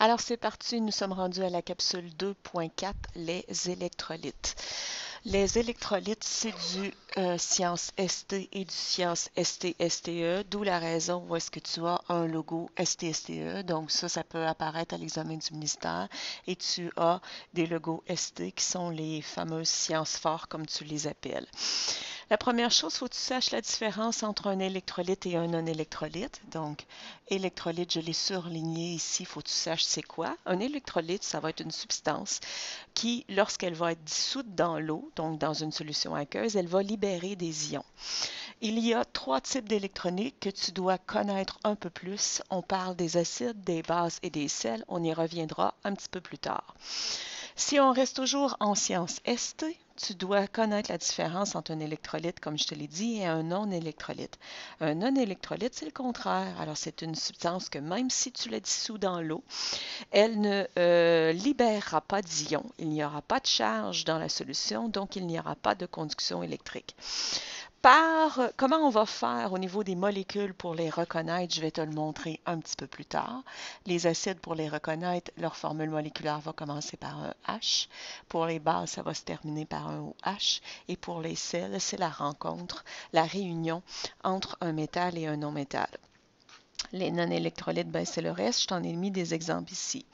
Alors c'est parti, nous sommes rendus à la capsule 2.4, les électrolytes. Les électrolytes, c'est du science ST et du science ST-STE, d'où la raison où est-ce que tu as un logo ST-STE. Donc ça peut apparaître à l'examen du ministère. Et tu as des logos ST qui sont les fameuses sciences fortes, comme tu les appelles. La première chose, il faut que tu saches la différence entre un électrolyte et un non-électrolyte. Donc, électrolyte, je l'ai surligné ici, il faut que tu saches c'est quoi. Un électrolyte, ça va être une substance qui, lorsqu'elle va être dissoute dans l'eau, donc dans une solution aqueuse, elle va libérer des ions. Il y a trois types d'électroniques que tu dois connaître un peu plus. On parle des acides, des bases et des sels. On y reviendra un petit peu plus tard. Si on reste toujours en sciences ST, tu dois connaître la différence entre un électrolyte, comme je te l'ai dit, et un non-électrolyte. Un non-électrolyte, c'est le contraire. Alors, c'est une substance que même si tu la dissous dans l'eau, elle ne libérera pas d'ions. Il n'y aura pas de charge dans la solution, donc il n'y aura pas de conduction électrique. Comment on va faire au niveau des molécules pour les reconnaître, je vais te le montrer un petit peu plus tard. Les acides, pour les reconnaître, leur formule moléculaire va commencer par un H. Pour les bases, ça va se terminer par un OH. Et pour les sels, c'est la rencontre, la réunion entre un métal et un non-métal. Les non-électrolytes, ben, c'est le reste. Je t'en ai mis des exemples ici.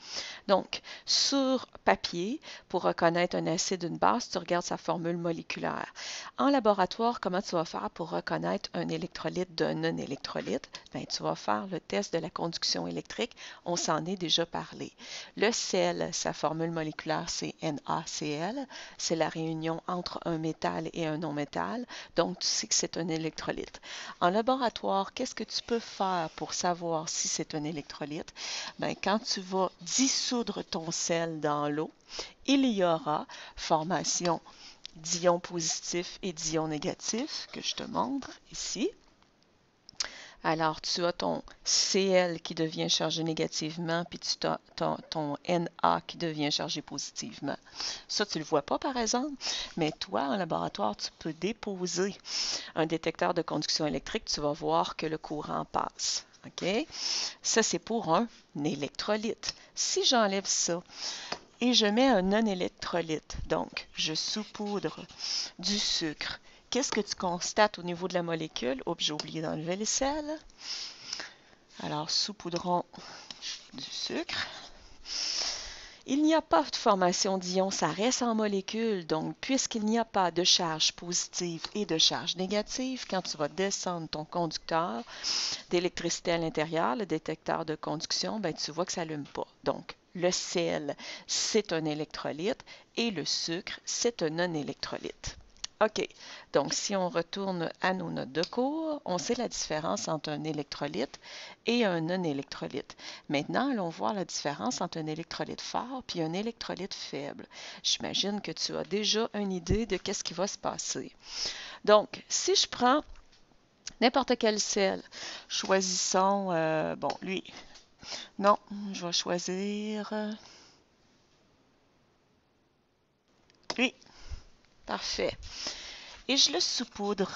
Donc, sur papier, pour reconnaître un acide, une base, tu regardes sa formule moléculaire. En laboratoire, comment tu vas faire pour reconnaître un électrolyte d'un non-électrolyte? Bien, tu vas faire le test de la conduction électrique. On s'en est déjà parlé. Le sel, sa formule moléculaire, c'est NaCl. C'est la réunion entre un métal et un non-métal. Donc, tu sais que c'est un électrolyte. En laboratoire, qu'est-ce que tu peux faire pour savoir si c'est un électrolyte? Bien, quand tu vas dissoudre ton sel dans l'eau, il y aura formation d'ions positifs et d'ions négatifs que je te montre ici. Alors, tu as ton Cl qui devient chargé négativement, puis tu as ton Na qui devient chargé positivement. Ça, tu ne le vois pas, par exemple, mais toi, en laboratoire, tu peux déposer un détecteur de conduction électrique, tu vas voir que le courant passe. OK? Ça, c'est pour un électrolyte. Si j'enlève ça et je mets un non-électrolyte, donc je saupoudre du sucre, qu'est-ce que tu constates au niveau de la molécule? Oups, j'ai oublié d'enlever les sels. Alors, saupoudrons du sucre. Il n'y a pas de formation d'ions, ça reste en molécule. Donc, puisqu'il n'y a pas de charge positive et de charge négative, quand tu vas descendre ton conducteur d'électricité à l'intérieur, le détecteur de conduction, ben, tu vois que ça n'allume pas. Donc, le sel, c'est un électrolyte et le sucre, c'est un non-électrolyte. OK, donc si on retourne à nos notes de cours, on sait la différence entre un électrolyte et un non-électrolyte. Maintenant, allons voir la différence entre un électrolyte fort et un électrolyte faible. J'imagine que tu as déjà une idée de qu'est-ce qui va se passer. Donc, si je prends n'importe quel sel, choisissons, bon, lui, non, je vais choisir lui, parfait. Et je le saupoudre.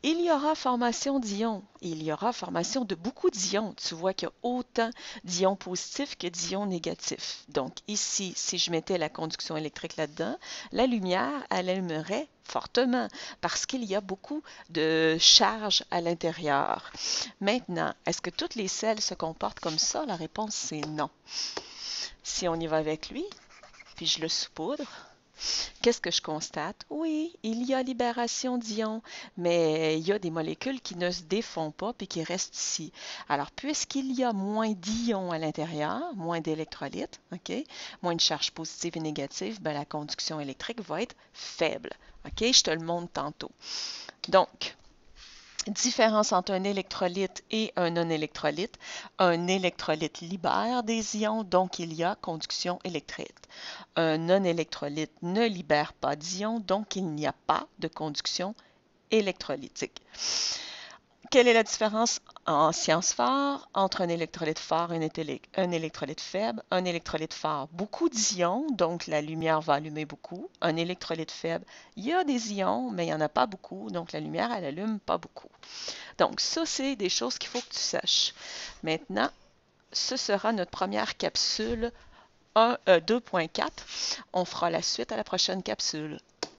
Il y aura formation d'ions. Il y aura formation de beaucoup d'ions. Tu vois qu'il y a autant d'ions positifs que d'ions négatifs. Donc ici, si je mettais la conduction électrique là-dedans, la lumière, elle allumerait fortement parce qu'il y a beaucoup de charge à l'intérieur. Maintenant, est-ce que toutes les sels se comportent comme ça? La réponse, c'est non. Si on y va avec lui, puis je le saupoudre, qu'est-ce que je constate? Oui, il y a libération d'ions, mais il y a des molécules qui ne se défont pas et qui restent ici. Alors, puisqu'il y a moins d'ions à l'intérieur, moins d'électrolytes, OK, moins de charges positives et négatives, ben, la conduction électrique va être faible. OK, je te le montre tantôt. Donc, différence entre un électrolyte et un non-électrolyte. Un électrolyte libère des ions, donc il y a conduction électrique. Un non-électrolyte ne libère pas d'ions, donc il n'y a pas de conduction électrolytique. Quelle est la différence en sciences phares entre un électrolyte fort et un électrolyte faible? Un électrolyte fort, beaucoup d'ions, donc la lumière va allumer beaucoup. Un électrolyte faible, il y a des ions, mais il n'y en a pas beaucoup, donc la lumière, elle allume pas beaucoup. Donc ça, c'est des choses qu'il faut que tu saches. Maintenant, ce sera notre première capsule 2.4. On fera la suite à la prochaine capsule.